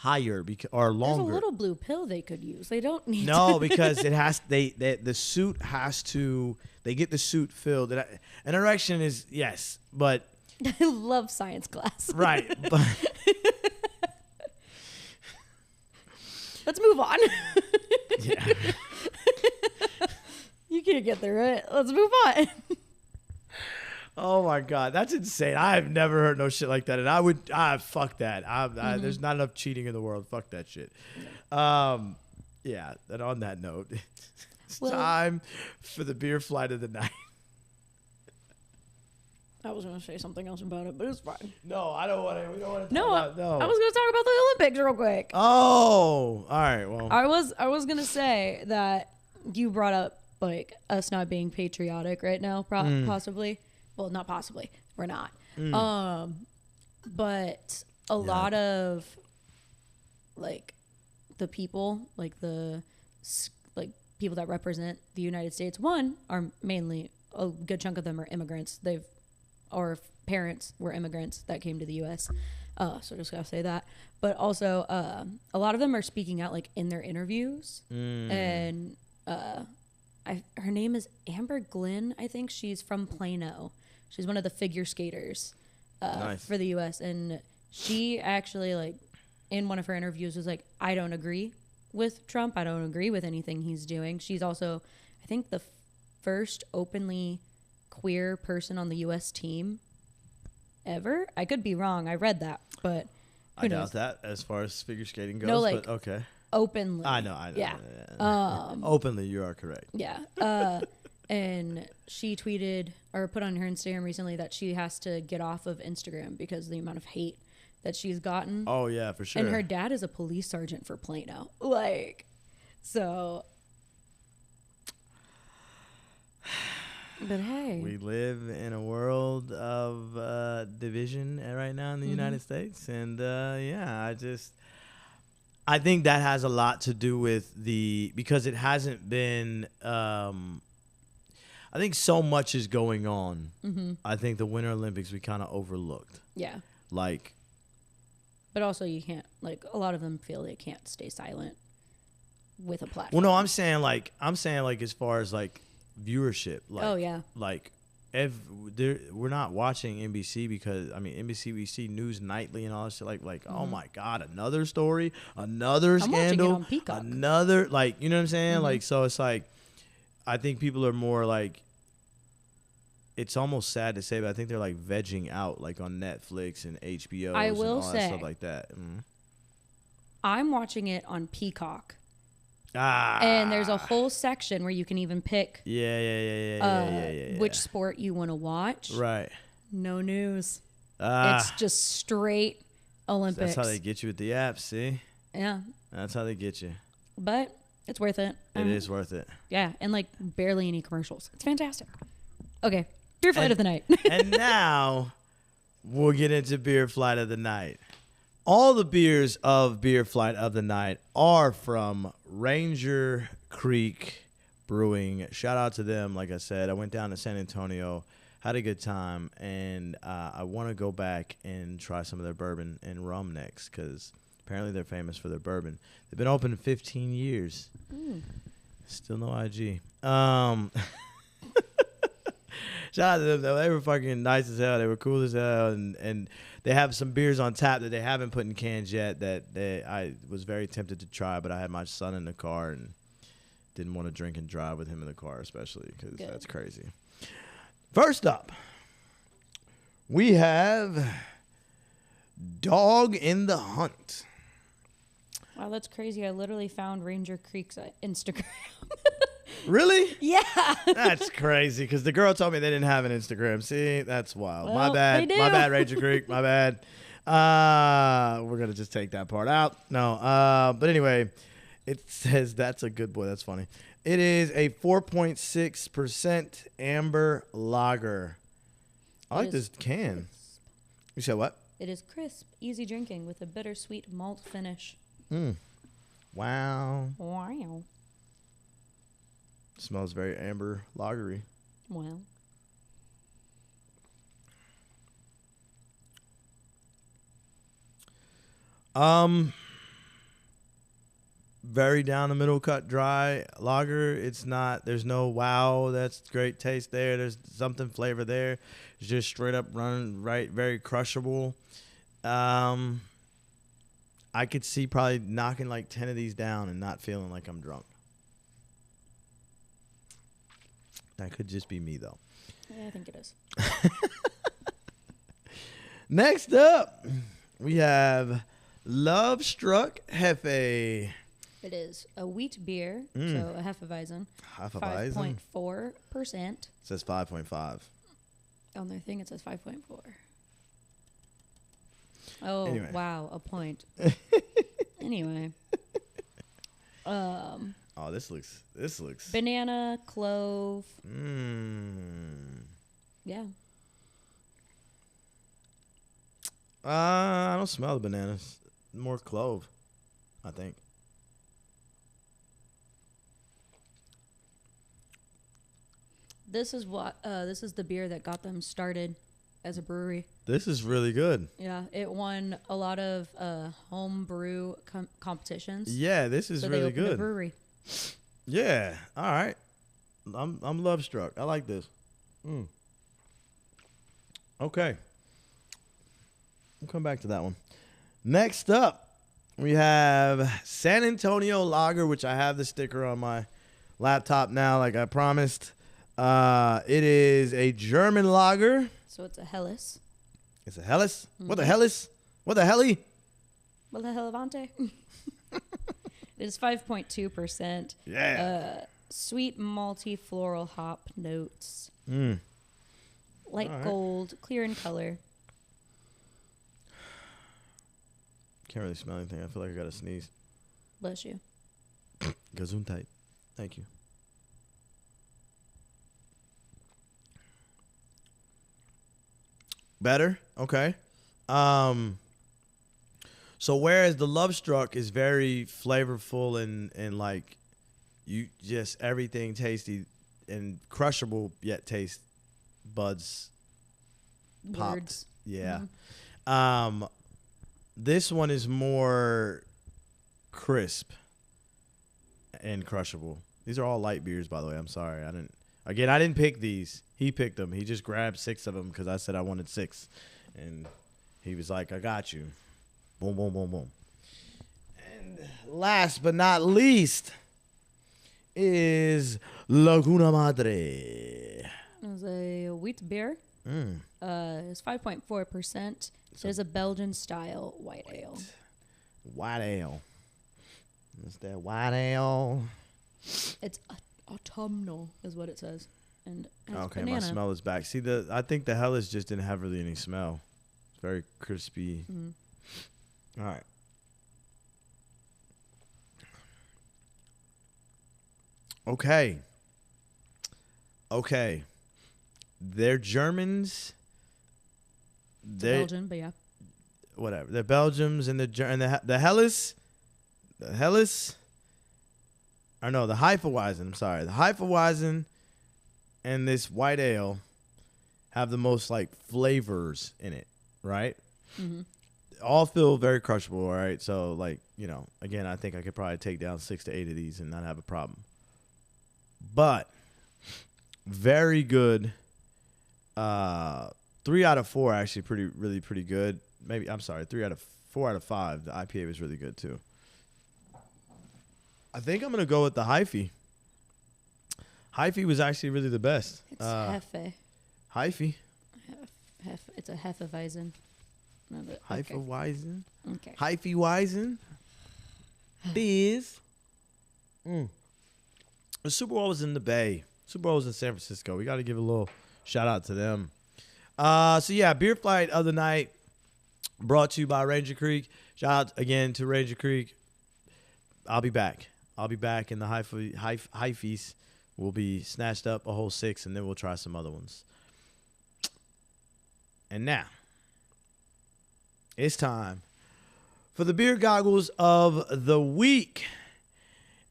higher or longer. There's a little blue pill they could use. They don't need No, because it has the suit has to. They get the suit filled. An erection is yes, but I love science class. right. But let's move on. yeah. You can't get through it. Let's move on. Oh my God, that's insane. I have never heard no shit like that, and I would fuck that. There's not enough cheating in the world. Fuck that shit. Yeah. And on that note, it's time for the beer flight of the night. I was gonna say something else about it, but it's fine. No, I don't want to. We don't want to. No, talk about, no. I was gonna talk about the Olympics real quick. Oh, all right. Well, I was gonna say that you brought up like us not being patriotic right now, possibly. Well, not possibly. We're not. But a lot of like the people, like the people that represent the United States, are mainly a good chunk of them are immigrants. Or parents were immigrants that came to the U.S. So just gotta say that. But also, a lot of them are speaking out like in their interviews, and her name is Amber Glenn. I think she's from Plano. She's one of the figure skaters for the U.S. And she actually, like, in one of her interviews was like, I don't agree with Trump. I don't agree with anything he's doing. She's also, I think, the first openly queer person on the U.S. team ever. I could be wrong. I read that, but I doubt that as far as figure skating goes. No, like, but okay. Openly. I know. Yeah. Openly, you are correct. Yeah. And she tweeted or put on her Instagram recently that she has to get off of Instagram because of the amount of hate that she's gotten. Oh, yeah, for sure. And her dad is a police sergeant for Plano. Like, so. But hey. We live in a world of division right now in the United States. And, I think that has a lot to do with because it hasn't been, I think so much is going on. I think the Winter Olympics we kind of overlooked. Yeah. Like. But also you can't, like, a lot of them feel they can't stay silent with a platform. Well, no, I'm saying like as far as like viewership. Like, oh, yeah. Like, we're not watching NBC because, I mean, NBC, we see news nightly and all that shit. Like oh my God, another story, another scandal, watching it on Peacock. Another, like, you know what I'm saying? Like, so it's like, I think people are more like, it's almost sad to say, but I think they're like vegging out, like on Netflix and HBO I and will all say, that stuff like that. I'm watching it on Peacock. Ah. And there's a whole section where you can even pick which sport you want to watch. Right. No news. It's just straight Olympics. That's how they get you with the apps, see? Yeah. That's how they get you. But it's worth it. It is worth it. Yeah, and like barely any commercials. It's fantastic. Okay, beer flight of the night. And now we'll get into beer flight of the night. All the beers of beer flight of the night are from Ranger Creek Brewing. Shout out to them. Like I said, I went down to San Antonio, had a good time, and I want to go back and try some of their bourbon and rum next because apparently they're famous for their bourbon. They've been open 15 years. Still no IG. Shout out to them, though. They were fucking nice as hell. They were cool as hell, and they have some beers on tap that they haven't put in cans yet that I was very tempted to try, but I had my son in the car and didn't want to drink and drive with him in the car, especially because that's crazy. First up, we have Dog in the Hunt. Wow, that's crazy. I literally found Ranger Creek's Instagram. Really? Yeah. That's crazy because the girl told me they didn't have an Instagram. See, that's wild. Well, my bad. they do. My bad, Ranger Creek. My bad. We're going to just take that part out. No. But anyway, it says that's a good boy. That's funny. It is a 4.6% amber lager. I like this can. Crisp. You said what? It is crisp, easy drinking with a bittersweet malt finish. Wow. Wow. Smells very amber lagery. Wow. very down the middle, cut dry lager. It's not. There's no wow. That's great taste there. There's something flavor there. It's just straight up running right, very crushable. I could see probably knocking like 10 of these down and not feeling like I'm drunk. That could just be me though. Yeah, I think it is. Next up, we have Love Struck Hefe. It is a wheat beer, so a Hefeweizen. Hefeweizen? 5.4%. It says 5.5. On their thing, it says 5.4. Oh, Anyway. wow, a point. Anyway. Oh, this looks. Banana, clove. Yeah. I don't smell the bananas. More clove, I think. This is the beer that got them started as a brewery. This is really good. Yeah, it won a lot of home brew competitions. Yeah, this is so really they opened good. A brewery. Yeah. All right. I'm love struck. I like this. Okay. We'll come back to that one. Next up, we have San Antonio Lager, which I have the sticker on my laptop now, like I promised. It is a German lager. So it's a Helles. It's a Helles? What the Helles? What the helly? Well, the Hellavante. It is 5.2%. Yeah. Sweet, malty, floral hop notes. Mm. Light gold, clear in color. Can't really smell anything. I feel like I gotta sneeze. Bless you. Gesundheit. Thank you. Better? Okay. So whereas the Love Struck is very flavorful and like you just everything tasty and crushable yet taste buds popped. Words. Yeah. Mm-hmm. This one is more crisp and crushable. These are all light beers, by the way. I'm sorry. I didn't pick these. He picked them. He just grabbed 6 of them because I said I wanted 6. And he was like, I got you. Boom, boom, boom, boom. And last but not least is Laguna Madre. It was a wheat beer. It's 5.4%. It is a Belgian-style white ale. White ale. It's that white ale. It's autumnal, is what it says. And Okay, banana. my smell is back. See, I think the Hellas just didn't have really any smell. It's very crispy. All right. Okay. They're Germans. They're Belgian, but yeah. Whatever. They're Belgians and the Hellas. The Hellas. Or no, the Hefeweizen. I'm sorry. The Hefeweizen and this white ale have the most like flavors in it, right? Mm-hmm. All feel very crushable, all right? So like, again, I think I could probably take down 6 to 8 of these and not have a problem. But very good. 3 out of 4 actually really pretty good. Maybe I'm sorry, 4 out of 5. The IPA was really good too. I think I'm gonna go with the Hyphy. Hyphy was actually really the best. It's Hefe. Hyphy. It's a Hefeweizen. No, but, okay. Hefeweizen. Okay. Hefeweizen. Biz. The Super Bowl was in the Bay. Super Bowl was in San Francisco. We got to give a little shout out to them. So yeah, beer flight of the night brought to you by Ranger Creek. Shout out again to Ranger Creek. I'll be back. And the Hyphies will be snatched up a whole 6, and then we'll try some other ones. And now, it's time for the beer goggles of the week.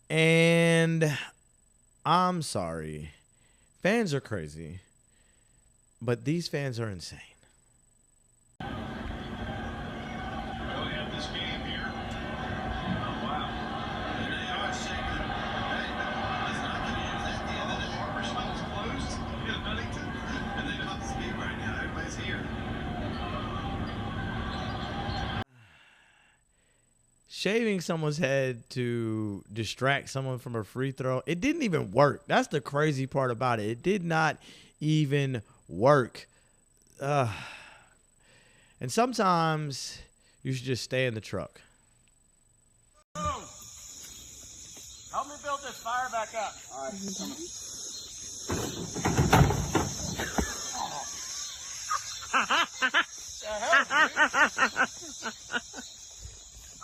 And I'm sorry. Fans are crazy. But these fans are insane. We have this game here. Oh, wow. There they shaving someone's head to distract someone from a free throw, it didn't even work. That's the crazy part about it. It did not even work. And sometimes you should just stay in the truck. Help me build this fire back up. All right.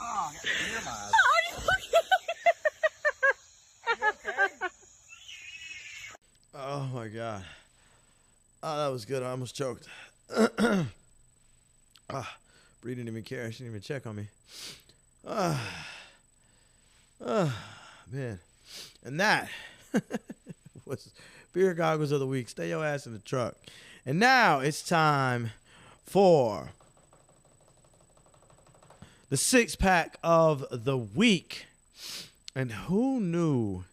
Oh, I got tear in my eyes. Are you okay? Oh, my God. Oh, that was good. I almost choked. Bri didn't even care. She didn't even check on me. Man. And that was Beer Goggles of the Week. Stay your ass in the truck. And now it's time for the six-pack of the week. And who knew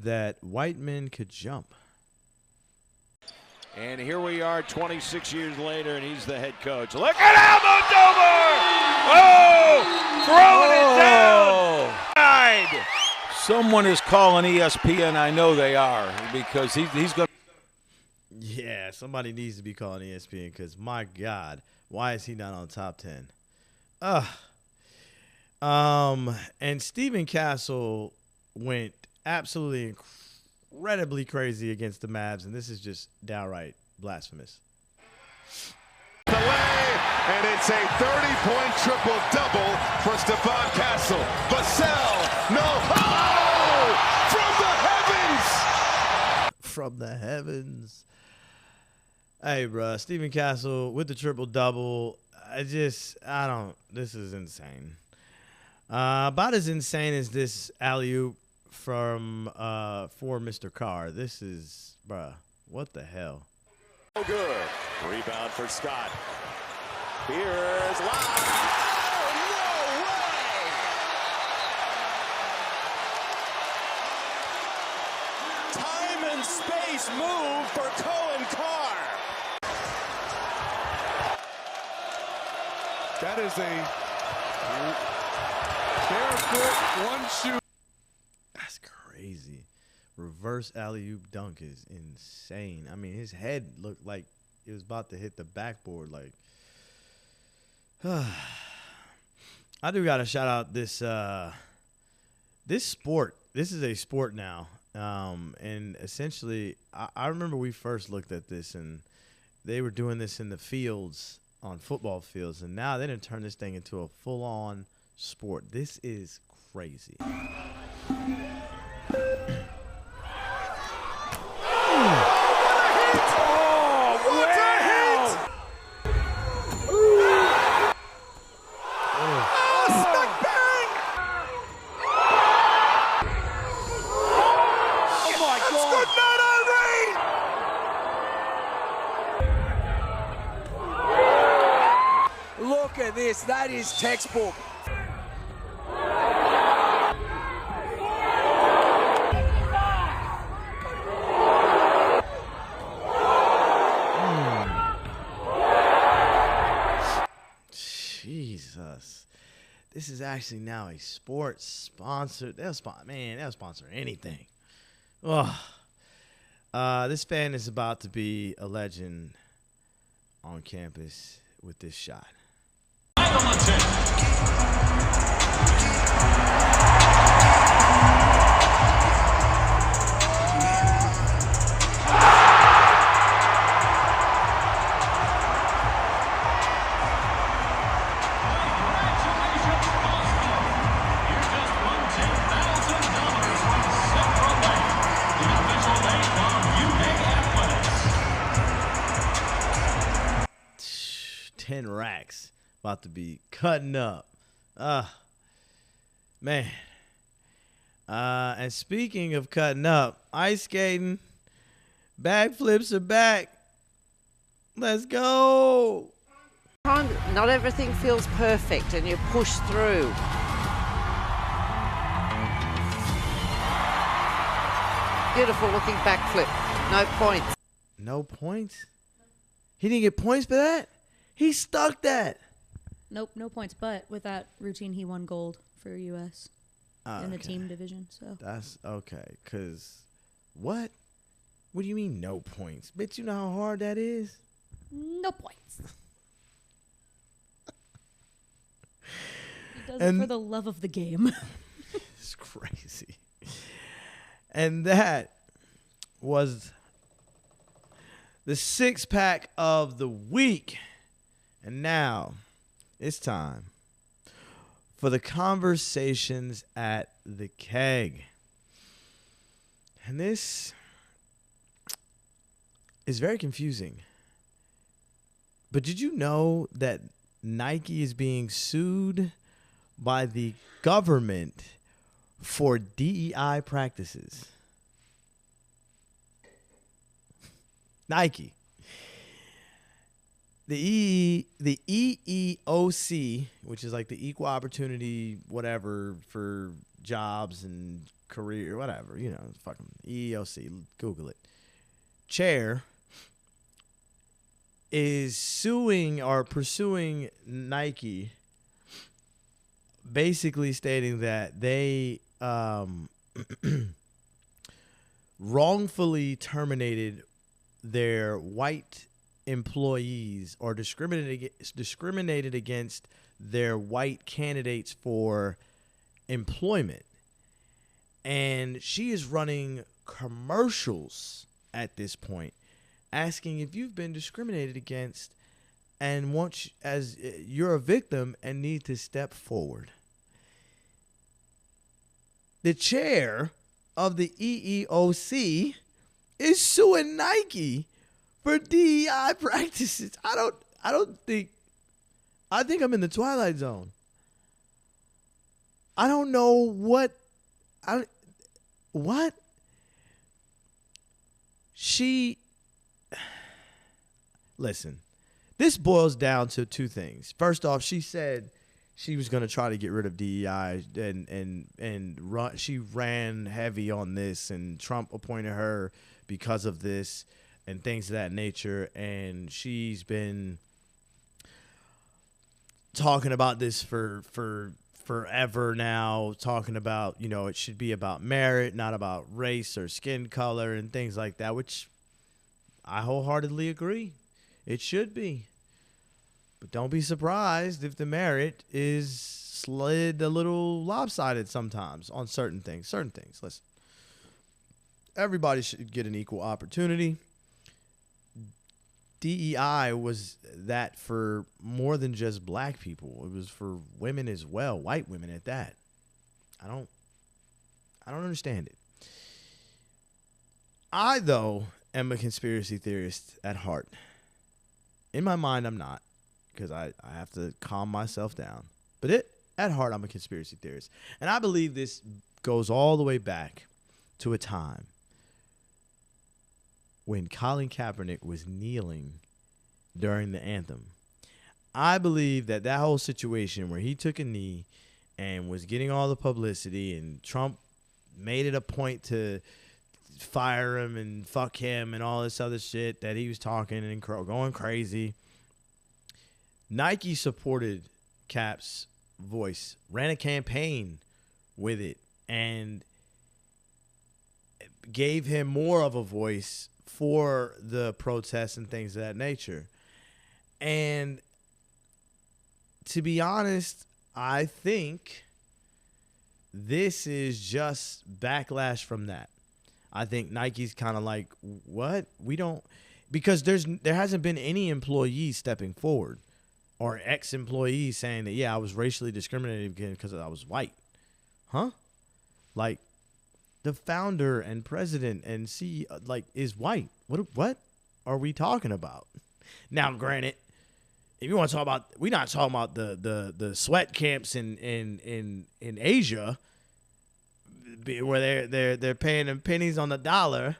that white men could jump? And here we are 26 years later, and he's the head coach. Look at Almodovar! Oh! Throwing it down! Someone is calling ESPN. I know they are, because he's going to. Yeah, somebody needs to be calling ESPN because, my God, why is he not on top 10? And Stephen Castle went absolutely incredibly crazy against the Mavs, and this is just downright blasphemous. And it's a 30-point triple-double for Stephon Castle. Vassell, no, oh! From the heavens. Hey, bro, Stephen Castle with the triple-double. This is insane. About as insane as this alley-oop from for Mr. Carr. This is, bruh, what the hell? Oh, good. Rebound for Scott. Here's Lyle. No way! Time and space move for Cohen Carr. That is a barefoot one shoe. That's crazy. Reverse alley-oop dunk is insane. I mean, his head looked like it was about to hit the backboard. Like, I do got to shout out this this sport. This is a sport now. And essentially, I remember we first looked at this, and they were doing this in the fields, on football fields, and now they didn't turn this thing into a full-on sport. This is crazy. Look at this. That is textbook. Jesus. This is actually now a sports sponsored. They'll sponsor anything. Oh. This fan is about to be a legend on campus with this shot. $10 about to be cutting up. Man. And speaking of cutting up, ice skating, backflips are back. Let's go. Not everything feels perfect and you push through. Beautiful looking backflip. No points. No points? He didn't get points for that? He stuck that. Nope, no points. But with that routine, he won gold for U.S. in the team division. So that's okay. Cause what? What do you mean no points? Bitch, you know how hard that is? No points. He does it for the love of the game. It's crazy. And that was the six-pack of the week. And now it's time for the conversations at the keg. And this is very confusing. But did you know that Nike is being sued by the government for DEI practices? Nike. The EEOC, which is like the equal opportunity whatever for jobs and career, whatever, you know, fucking EEOC, Google it. Chair is suing or pursuing Nike, basically stating that they wrongfully terminated their white employees or discriminated against their white candidates for employment. And she is running commercials at this point asking if you've been discriminated against and as you're a victim and need to step forward. The chair of the EEOC is suing Nike for DEI practices. I think I'm in the Twilight Zone. I don't know what listen, this boils down to two things. First off, she said she was going to try to get rid of DEI and she ran heavy on this, and Trump appointed her because of this and things of that nature. And she's been talking about this for forever now, talking about, you know, it should be about merit, not about race or skin color and things like that, which I wholeheartedly agree. It should be. But don't be surprised if the merit is slid a little lopsided sometimes on certain things. Listen, everybody should get an equal opportunity. DEI was that for more than just black people. It was for women as well, white women at that. I don't understand it. I, though, am a conspiracy theorist at heart. In my mind, I'm not, because I have to calm myself down. But at heart, I'm a conspiracy theorist. And I believe this goes all the way back to a time when Colin Kaepernick was kneeling during the anthem. I believe that whole situation where he took a knee and was getting all the publicity, and Trump made it a point to fire him and fuck him and all this other shit that he was talking and going crazy. Nike supported Cap's voice, ran a campaign with it, and gave him more of a voice for the protests and things of that nature. And to be honest, I think this is just backlash from that. I think Nike's kind of like, what? We don't, because there hasn't been any employees stepping forward or ex-employees saying that, yeah, I was racially discriminated against because I was white. Huh? Like, the founder and president and CEO, like, is white. What are we talking about? Now, granted, if you want to talk about, we're not talking about the sweat camps in Asia, where they're paying them pennies on the dollar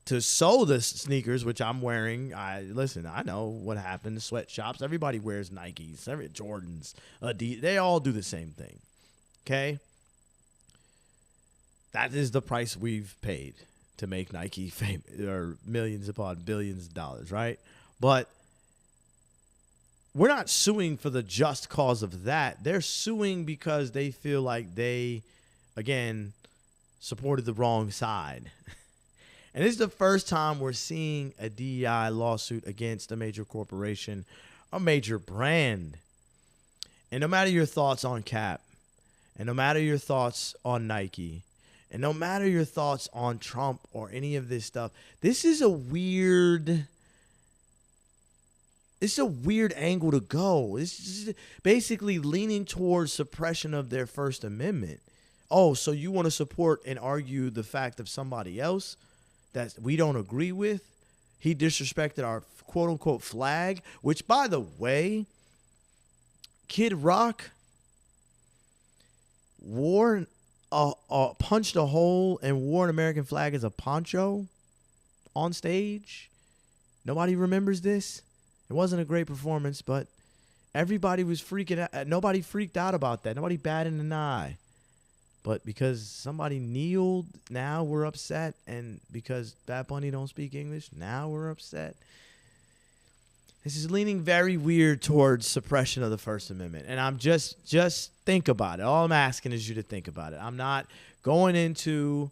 to sew the sneakers, which I'm wearing. I know what happened. Sweatshops, everybody wears Nikes, Jordans, Adidas. They all do the same thing. Okay, that is the price we've paid to make Nike famous, or millions upon billions of dollars, right? But we're not suing for the just cause of that. They're suing because they feel like they, again, supported the wrong side. And this is the first time we're seeing a DEI lawsuit against a major corporation, a major brand. And no matter your thoughts on Cap, and no matter your thoughts on Nike, and no matter your thoughts on Trump or any of this stuff, this is a weird angle to go. This is basically leaning towards suppression of their First Amendment. Oh, so you want to support and argue the fact of somebody else that we don't agree with? He disrespected our quote-unquote flag, which, by the way, Kid Rock punched a hole and wore an American flag as a poncho on stage. Nobody remembers this. It wasn't a great performance, but everybody was freaking out. Nobody freaked out about that. Nobody batted an eye. But because somebody kneeled, now we're upset. And because Bad Bunny don't speak English, now we're upset. This is leaning very weird towards suppression of the First Amendment. And I'm just think about it. All I'm asking is you to think about it. I'm not going into,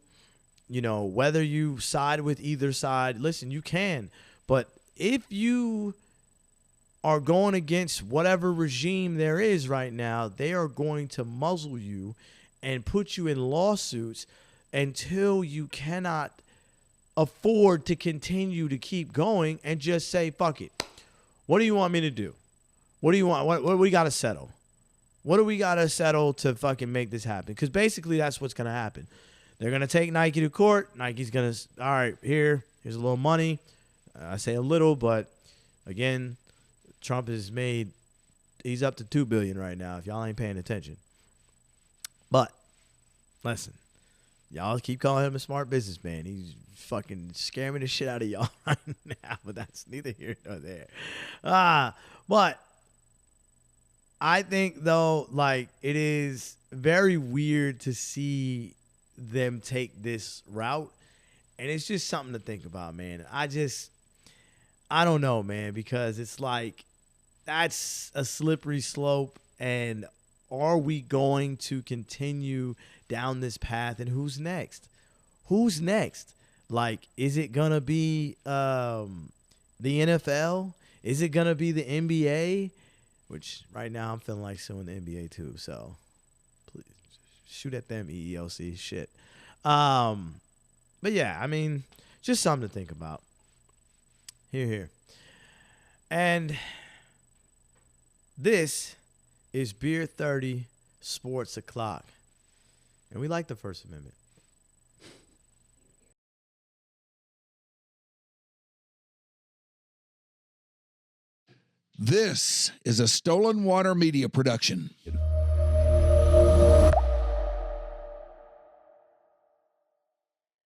whether you side with either side. Listen, you can. But if you are going against whatever regime there is right now, they are going to muzzle you and put you in lawsuits until you cannot afford to continue to keep going and just say, fuck it. What do you want me to do? What do you want? What do we got to settle? What do we got to settle to fucking make this happen? Because basically that's what's going to happen. They're going to take Nike to court. Nike's going to, all right, here's a little money. I say a little, but again, Trump he's up to $2 billion right now if y'all ain't paying attention. But listen, y'all keep calling him a smart businessman. He's fucking scaring the shit out of y'all right now, but that's neither here nor there. But I think, though, like, it is very weird to see them take this route, and it's just something to think about, man. I don't know, man, because it's like that's a slippery slope, and are we going to continue down this path, and who's next? Who's next? Like, is it going to be the NFL? Is it going to be the NBA? Which right now I'm feeling like suing the NBA too, so please shoot at them, EEOC shit. But yeah, I mean, just something to think about. Here. And this is Beer 30 Sports O'Clock. And we like the First Amendment. This is a Stolen Water Media production.